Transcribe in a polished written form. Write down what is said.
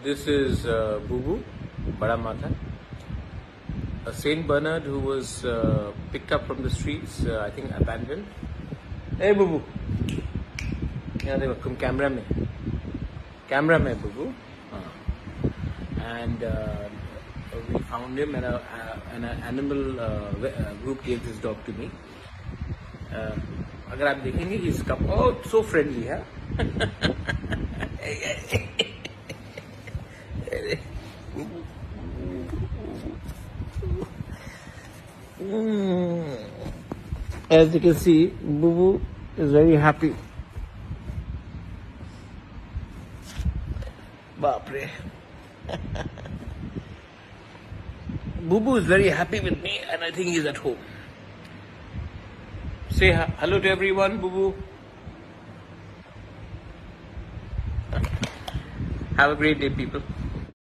This is Bubu, Bada Matha, a Saint Bernard who was picked up from the streets, I think abandoned. Hey Bubu, यहाँ देखो तुम camera में Bubu, and we found him and an animal group gave this dog to me. अगर आप देखेंगे इसका बहुत so friendly है. As you can see, Bubu is very happy. Baapre. Bubu is very happy with me and I think he's at home. Say hello to everyone, Bubu. Have a great day, people.